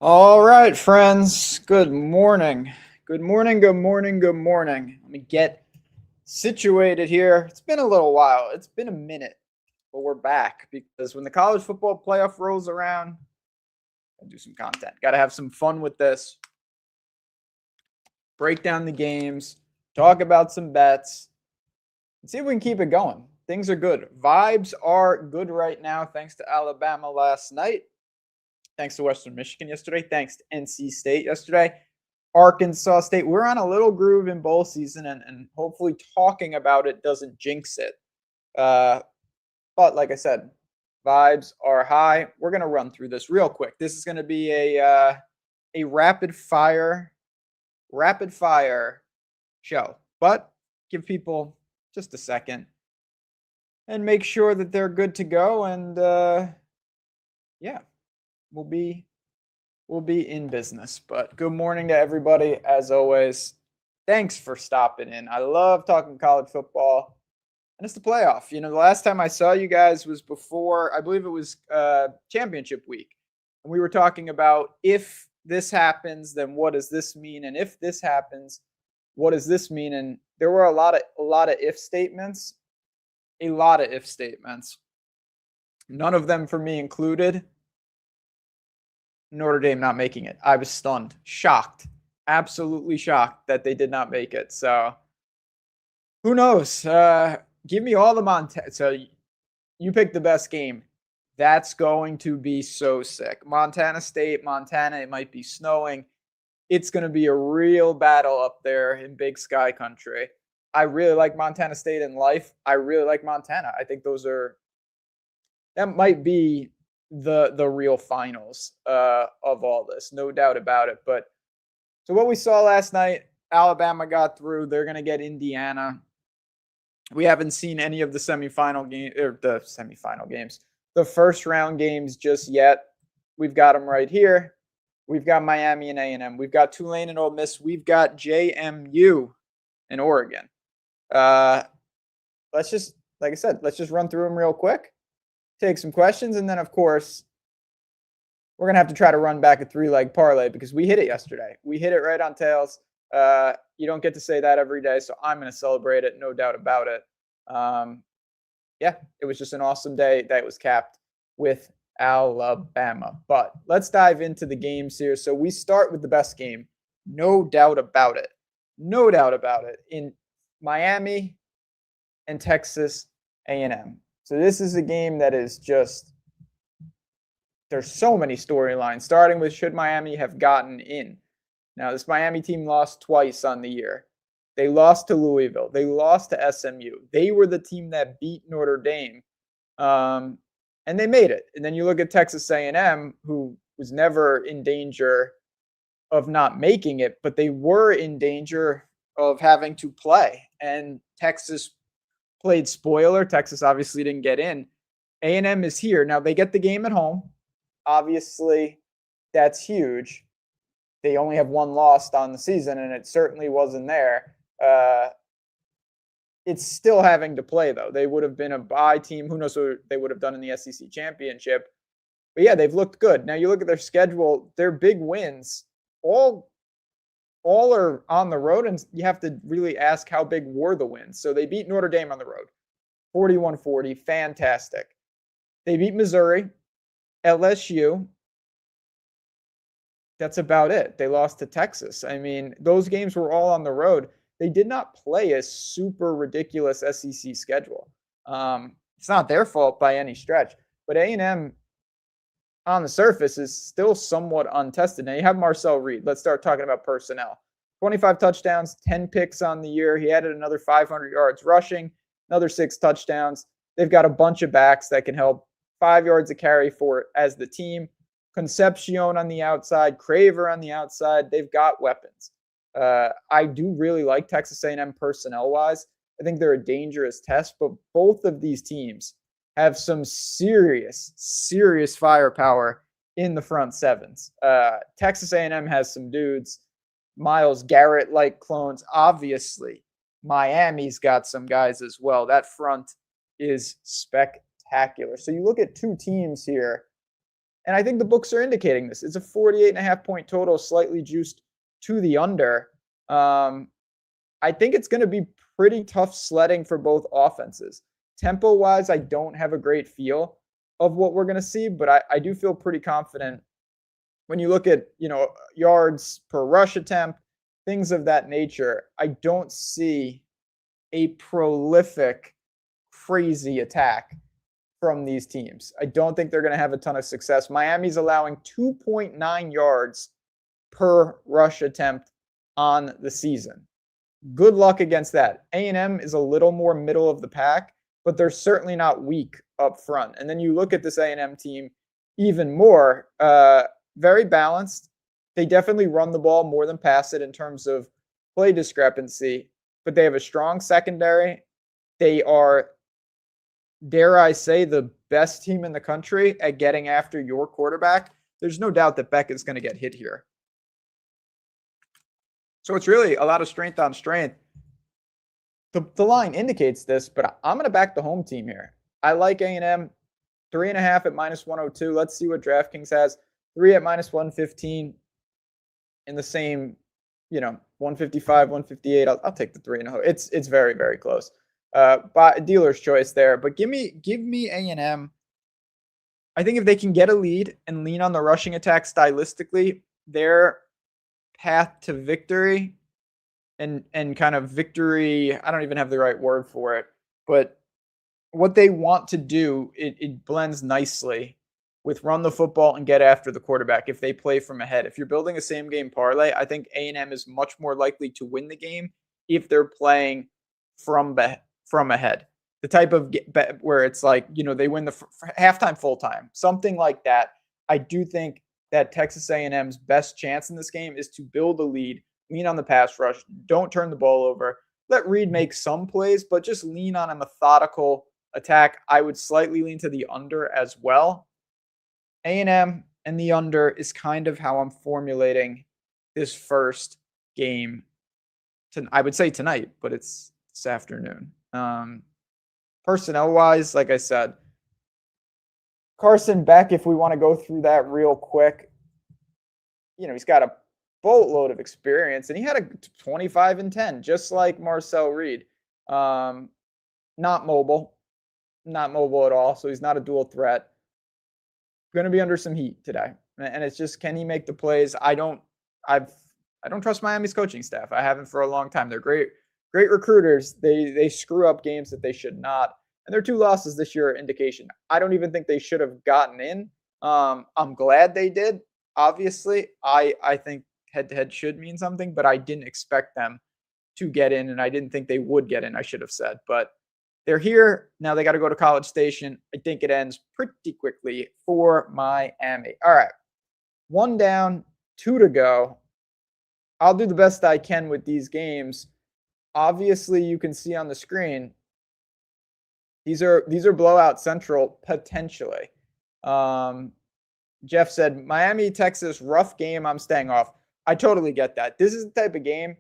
All right, friends. Good morning. Good morning. Good morning. Good morning. Let me get situated here. It's been a little while. It's been a minute, but we're back because when the college football playoff rolls around, I do some content. Got to have some fun with this. Break down the games, talk about some bets, and see if we can keep it going. Things are good. Vibes are good right now, thanks to Alabama last night. Thanks to Western Michigan yesterday. Thanks to NC State yesterday. Arkansas State. We're on a little groove in bowl season, and hopefully talking about it doesn't jinx it. But like I said, vibes are high. We're going to run through this real quick. This is going to be a rapid fire show. But give people just a second and make sure that they're good to go. And yeah. We'll be in business. But good morning to everybody, as always. Thanks for stopping in. I love talking college football, and it's the playoff. The last time I saw you guys was before, I believe it was championship week, and we were talking about if this happens, then what does this mean? And if this happens, what does this mean? And there were a lot of if statements, None of them for me included Notre Dame not making it. I was stunned, shocked, absolutely shocked that they did not make it. So who knows? Give me all the Montana. So you pick the best game. That's going to be so sick. Montana State, Montana, it might be snowing. It's going to be a real battle up there in Big Sky Country. I really like Montana State in life. I really like Montana. I think that might be the real finals of all this, no doubt about it. But so what we saw last night, Alabama got through. They're going to get Indiana. We haven't seen any of the semifinal games, the first round games just yet. We've got them right here. We've got Miami and A&M. We've got Tulane and Ole Miss. We've got JMU and Oregon. Let's just run through them real quick. Take some questions, and then, of course, we're going to have to try to run back a three-leg parlay because we hit it yesterday. We hit it right on tails. You don't get to say that every day, so I'm going to celebrate it, no doubt about it. It was just an awesome day that was capped with Alabama. But let's dive into the games here. So we start with the best game, no doubt about it. No doubt about it, in Miami and Texas A&M. So this is a game that is just, there's so many storylines, starting with should Miami have gotten in. Now, this Miami team lost twice on the year. They lost to Louisville. They lost to SMU. They were the team that beat Notre Dame, and they made it. And then you look at Texas A&M, who was never in danger of not making it, but they were in danger of having to play. And Texas played spoiler. Texas obviously didn't get in. A&M is here. Now, they get the game at home. Obviously, that's huge. They only have one loss on the season, and it certainly wasn't there. It's still having to play, though. They would have been a bye team. Who knows what they would have done in the SEC championship. But, yeah, they've looked good. Now, you look at their schedule, their big wins, all are on the road, and you have to really ask how big were the wins. So they beat Notre Dame on the road, 41-40, fantastic. They beat Missouri, LSU. That's about it. They lost to Texas. I mean, those games were all on the road. They did not play a super ridiculous SEC schedule. It's not their fault by any stretch, but A&M on the surface is still somewhat untested. Now you have Marcel Reed. Let's start talking about personnel. 25 touchdowns, 10 picks on the year. He added another 500 yards rushing, another 6 touchdowns. They've got a bunch of backs that can help 5 yards a carry for as the team. Concepcion on the outside, Craver on the outside. They've got weapons. I do really like Texas A&M personnel-wise. I think they're a dangerous test, but both of these teams have some serious firepower in the front sevens. Texas A&M has some dudes, Myles Garrett-like clones. Obviously, Miami's got some guys as well. That front is spectacular. So you look at two teams here And I think the books are indicating this. It's a 48.5-point total, slightly juiced to the under. I think it's going to be pretty tough sledding for both offenses. Tempo-wise, I don't have a great feel of what we're going to see, but I do feel pretty confident when you look at, yards per rush attempt, things of that nature. I don't see a prolific, crazy attack from these teams. I don't think they're going to have a ton of success. Miami's allowing 2.9 yards per rush attempt on the season. Good luck against that. A&M is a little more middle of the pack, but they're certainly not weak up front. And then you look at this A&M team even more, very balanced. They definitely run the ball more than pass it in terms of play discrepancy, but they have a strong secondary. They are, dare I say, the best team in the country at getting after your quarterback. There's no doubt that Beck is going to get hit here. So it's really a lot of strength on strength. The line indicates this, but I'm going to back the home team here. I like A&M, 3.5 at -102. Let's see what DraftKings has. 3 at -115 in the same, 155, 158. I'll take the 3.5. It's very, very close. But dealer's choice there. But give me A&M. I think if they can get a lead and lean on the rushing attack stylistically, their path to victory and kind of victory, I don't even have the right word for it, but what they want to do, it blends nicely with run the football and get after the quarterback if they play from ahead. If you're building a same game parlay, I think A&M is much more likely to win the game if they're playing from ahead. The type of where it's like, they win the halftime, full time, something like that. I do think that Texas A&M's best chance in this game is to build a lead, lean on the pass rush, don't turn the ball over, let Reed make some plays, but just lean on a methodical attack. I would slightly lean to the under as well. A&M and the under is kind of how I'm formulating this first game. I would say tonight, but it's this afternoon. Personnel-wise, like I said, Carson Beck, if we want to go through that real quick, he's got a boatload of experience, and he had a 25-10, just like Marcel Reed. Not mobile at all, so he's not a dual threat. Going to be under some heat today, and it's just, can he make the plays? I don't trust Miami's coaching staff. I haven't for a long time. They're great recruiters. They screw up games that they should not. And their 2 losses this year are indication. I don't even think they should have gotten in. I'm glad they did. Obviously, I think head-to-head should mean something, but I didn't expect them to get in, and I didn't think they would get in, I should have said. But they're here. Now they got to go to College Station. I think it ends pretty quickly for Miami. All right. 1 down, 2 to go. I'll do the best I can with these games. Obviously, you can see on the screen, these are blowout central potentially. Jeff said, Miami, Texas, rough game. I'm staying off. I totally get that. This is the type of game,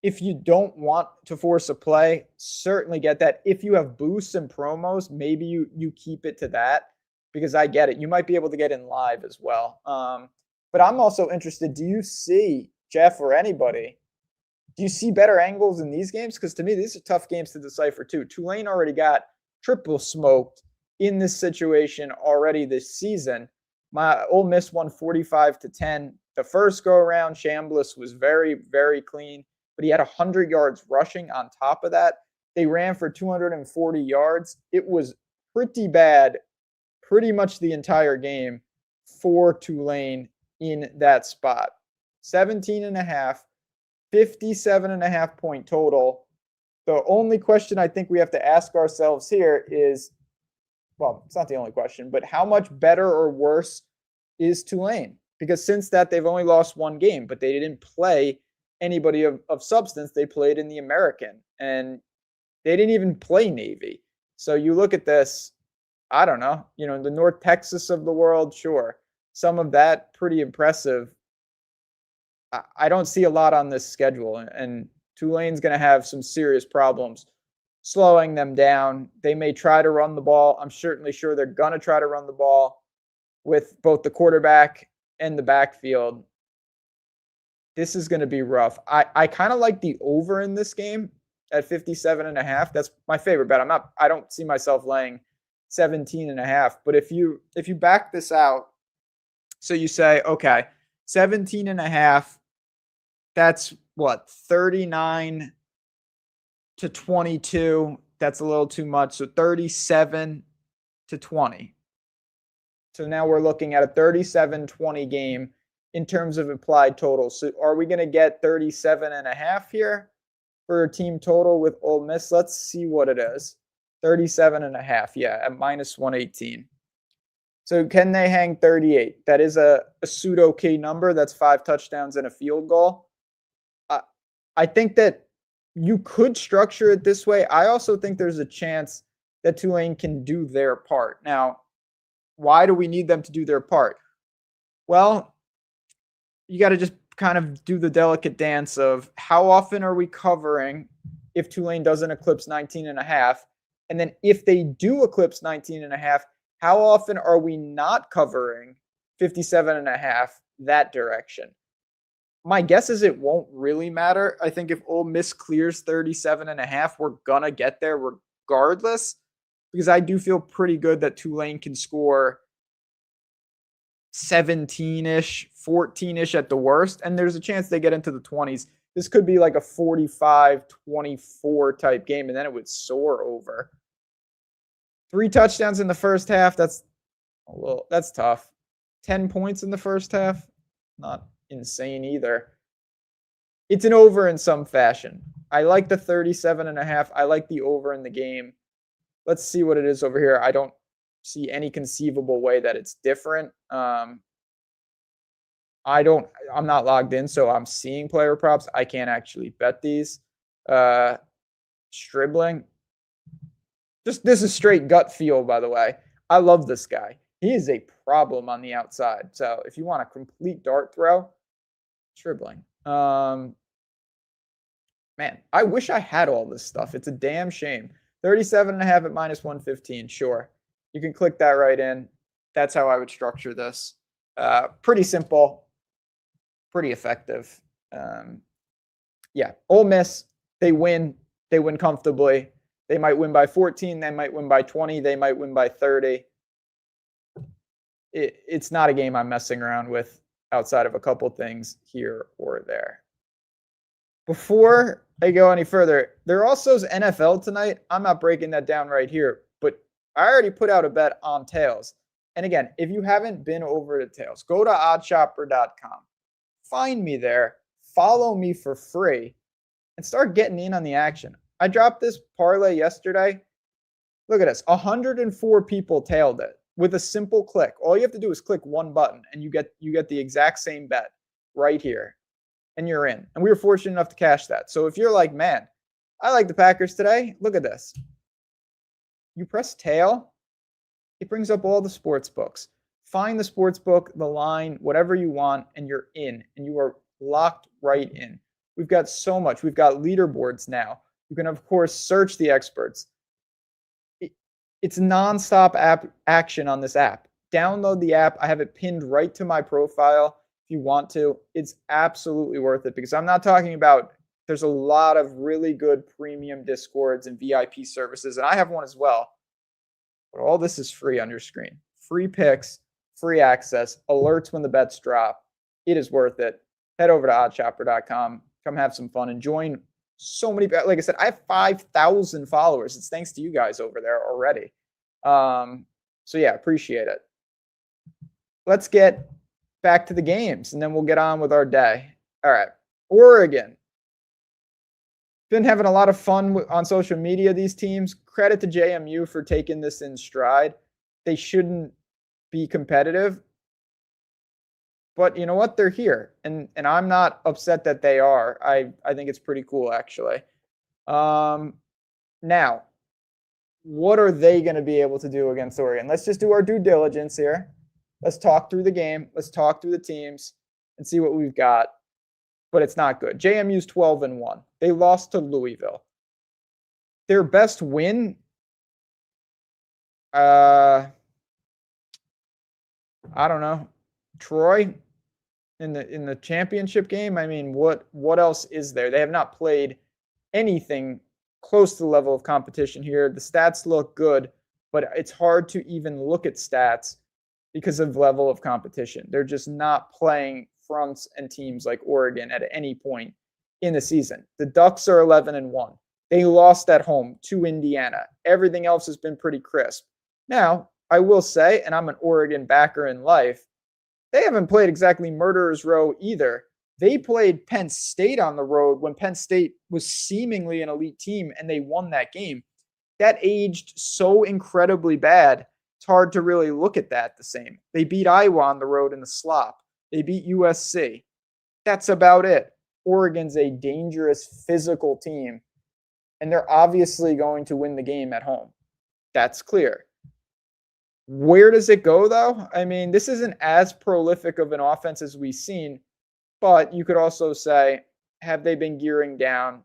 if you don't want to force a play, certainly get that. If you have boosts and promos, maybe you keep it to that, because I get it. You might be able to get in live as well. But I'm also interested, do you see, Jeff or anybody, do you see better angles in these games? Because to me, these are tough games to decipher too. Tulane already got triple smoked in this situation already this season. Ole Miss won 45-10. The first go around, Chambliss was very, very clean, but he had 100 yards rushing on top of that. They ran for 240 yards. It was pretty bad pretty much the entire game for Tulane in that spot. 17.5, 57.5-point total. The only question I think we have to ask ourselves here is, well, it's not the only question, but how much better or worse is Tulane? Because since that, they've only lost 1 game, but they didn't play anybody of substance. They played in the American, and they didn't even play Navy. So you look at this, I don't know, the North Texas of the world, sure. Some of that pretty impressive. I don't see a lot on this schedule, and Tulane's going to have some serious problems slowing them down. They may try to run the ball. I'm certainly sure they're going to try to run the ball. with both the quarterback and the backfield, this is going to be rough. I kind of like the over in this game at 57.5. That's my favorite bet. I don't see myself laying 17.5. But if you back this out, so you say, okay, 17.5, that's what, 39 to 22. That's a little too much. So 37 to 20. So now we're looking at a 37-20 game in terms of implied total. So are we going to get 37.5 here for a team total with Ole Miss? Let's see what it is. 37.5, yeah, at minus 118. So can they hang 38? That is a pseudo key number. That's 5 touchdowns and a field goal. I think that you could structure it this way. I also think there's a chance that Tulane can do their part. Now, why do we need them to do their part? Well, you got to just kind of do the delicate dance of how often are we covering if Tulane doesn't eclipse 19.5? And then if they do eclipse 19.5, how often are we not covering 57.5 that direction? My guess is it won't really matter. I think if Ole Miss clears 37.5, we're going to get there regardless, because I do feel pretty good that Tulane can score 17-ish, 14-ish at the worst, and there's a chance they get into the 20s. This could be like a 45-24 type game, and then it would soar over. 3 touchdowns in the first half, that's tough. 10 points in the first half, not insane either. It's an over in some fashion. I like the 37.5. I like the over in the game. Let's see what it is over here. I don't see any conceivable way that it's different. I'm not logged in, so I'm seeing player props. I can't actually bet these. Stribling. This is straight gut feel, by the way. I love this guy. He is a problem on the outside. So if you want a complete dart throw, Stribling. Man, I wish I had all this stuff. It's a damn shame. 37.5 at minus 115. Sure. You can click that right in. That's how I would structure this. Pretty simple, pretty effective. Yeah, Ole Miss, they win comfortably. They might win by 14. They might win by 20. They might win by 30. It's not a game I'm messing around with outside of a couple things here or there. Before I go any further, there also is NFL tonight. I'm not breaking that down right here, but I already put out a bet on tails. And again, if you haven't been over to tails, go to oddshopper.com. Find me there, follow me for free, and start getting in on the action. I dropped this parlay yesterday. Look at this. 104 people tailed it with a simple click. All you have to do is click one button and you get the exact same bet right here. And you're in. And we were fortunate enough to cash that. So if you're like, man, I like the Packers today, look at this. You press tail, it brings up all the sports books. Find the sports book, the line, whatever you want, and you're in. And you are locked right in. We've got so much. We've got leaderboards now. You can, of course, search the experts. It's nonstop action on this app. Download the app. I have it pinned right to my profile. If you want to, it's absolutely worth it, because I'm not talking about, there's a lot of really good premium Discords and VIP services, and I have one as well. But all this is free on your screen. Free picks, free access, alerts when the bets drop. It is worth it. Head over to oddshopper.com. Come have some fun and join so many. Like I said, I have 5,000 followers. It's thanks to you guys over there already. So yeah, appreciate it. Let's get back to the games, and then we'll get on with our day. All right. Oregon. Been having a lot of fun on social media, these teams. Credit to JMU for taking this in stride. They shouldn't be competitive, but you know what? They're here, and I'm not upset that they are. I think it's pretty cool, actually. Now, what are they going to be able to do against Oregon? Let's just do our due diligence here. Let's talk through the game. Let's talk through the teams and see what we've got. But it's not good. JMU's 12-1. They lost to Louisville. Their best win, I I don't know, Troy in the championship game. I mean, what else is there? They have not played anything close to the level of competition here. The stats look good, but it's hard to even look at stats because of level of competition. They're just not playing fronts and teams like Oregon at any point in the season. The Ducks are 11-1. They lost at home to Indiana. Everything else has been pretty crisp. Now, I will say, and I'm an Oregon backer in life, they haven't played exactly murderer's row either. They played Penn State on the road when Penn State was seemingly an elite team, and they won that game. That aged so incredibly bad, it's hard to really look at that the same. They beat Iowa on the road in the slop. They beat USC. That's about it. Oregon's a dangerous physical team, and they're obviously going to win the game at home. That's clear. Where does it go, though? I mean, this isn't as prolific of an offense as we've seen, but you could also say, have they been gearing down?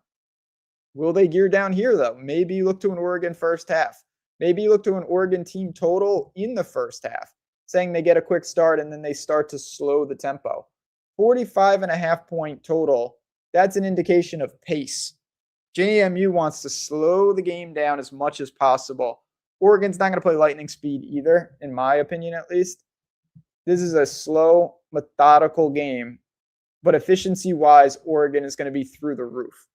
Will they gear down here, though? Maybe you look to an Oregon first half. Maybe you look to an Oregon team total in the first half, saying they get a quick start and then they start to slow the tempo. 45.5 point total, that's an indication of pace. JMU wants to slow the game down as much as possible. Oregon's not going to play lightning speed either, in my opinion at least. This is a slow, methodical game, but efficiency-wise, Oregon is going to be through the roof.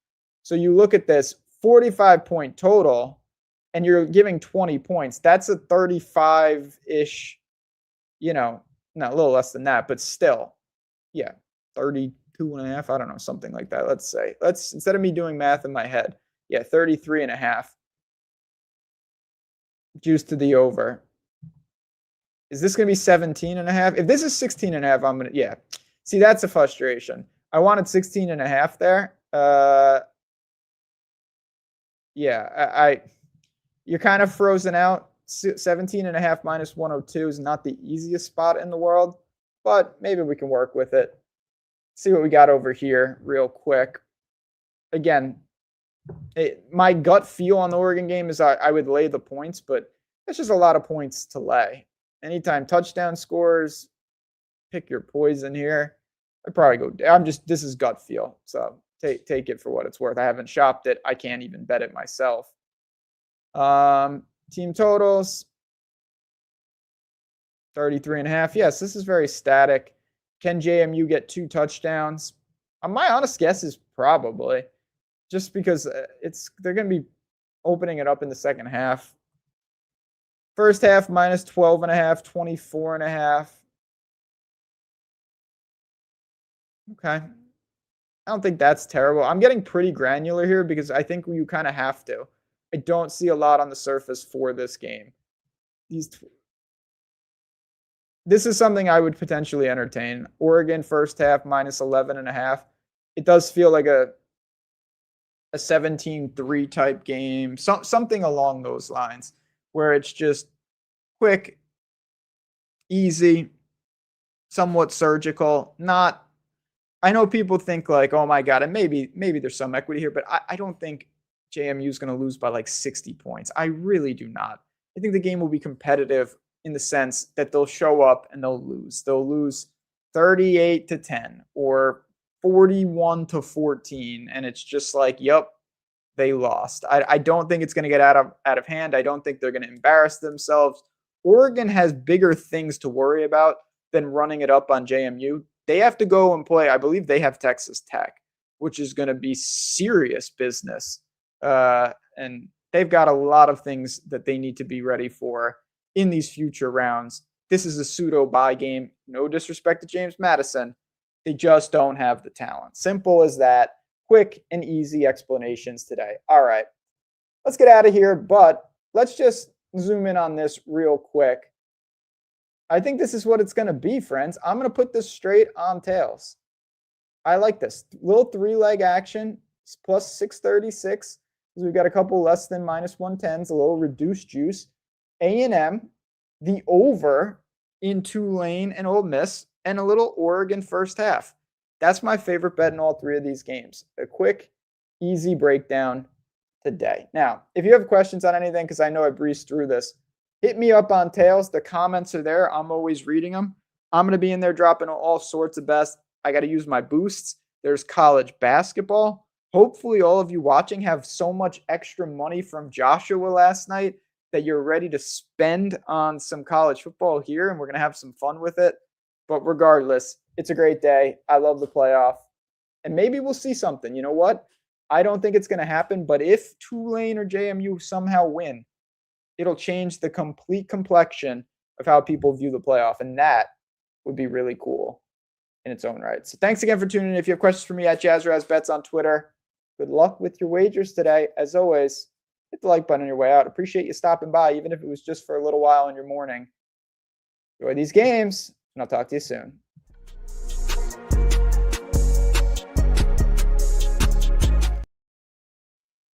So you look at this 45-point total, and you're giving 20 points. That's a 35-ish, not a little less than that, but still, 32.5, I don't know, something like that, let's say. Instead of me doing math in my head, 33.5. Juice to the over. Is this going to be 17.5? If this is 16.5, I'm going to, See, that's a frustration. I wanted 16.5 there. You're kind of frozen out. 17.5 minus 102 is not the easiest spot in the world, but maybe we can work with it. See what we got over here real quick. Again, my gut feel on the Oregon game is I would lay the points, but it's just a lot of points to lay. Anytime touchdown scores, pick your poison here. I'd probably go. This is gut feel, so take it for what it's worth. I haven't shopped it. I can't even bet it myself. Team totals, 33.5. Yes, this is very static. Can JMU get 2 touchdowns? My honest guess is probably. Just because they're going to be opening it up in the second half. First half, minus 12.5, 24.5. Okay. I don't think that's terrible. I'm getting pretty granular here because I think you kind of have to. I don't see a lot on the surface for this game. This is something I would potentially entertain. Oregon first half, minus 11.5. It does feel like a 17-3 type game, something along those lines, where it's just quick, easy, somewhat surgical. I know people think like, oh my God, and maybe there's some equity here, but I don't think JMU is going to lose by like 60 points. I really do not. I think the game will be competitive in the sense that they'll show up and they'll lose. They'll lose 38-10 or 41-14, and it's just like, yep, they lost. I don't think it's going to get out of hand. I don't think they're going to embarrass themselves. Oregon has bigger things to worry about than running it up on JMU. They have to go and play. I believe they have Texas Tech, which is going to be serious business. And they've got a lot of things that they need to be ready for in these future rounds. This is a pseudo bye game. No disrespect to James Madison. They just don't have the talent. Simple as that. Quick and easy explanations today. All right, let's get out of here, but let's just zoom in on this real quick. I think this is what it's going to be, friends. I'm going to put this straight on tails. I like this. Little 3-leg action, plus 636. We've got a couple less than minus 110s, a little reduced juice. A&M, the over in Tulane and Ole Miss, and a little Oregon first half. That's my favorite bet in all 3 of these games. A quick, easy breakdown today. Now, if you have questions on anything, because I know I breezed through this, hit me up on Tails. The comments are there. I'm always reading them. I'm going to be in there dropping all sorts of best. I got to use my boosts. There's college basketball. Hopefully, all of you watching have so much extra money from Joshua last night that you're ready to spend on some college football here, and we're going to have some fun with it. But regardless, it's a great day. I love the playoff. And maybe we'll see something. You know what? I don't think it's going to happen, but if Tulane or JMU somehow win, it'll change the complete complexion of how people view the playoff, and that would be really cool in its own right. So thanks again for tuning in. If you have questions for me, at JazzRazBets on Twitter. Good luck with your wagers today. As always, hit the like button on your way out. Appreciate you stopping by, even if it was just for a little while in your morning. Enjoy these games, and I'll talk to you soon.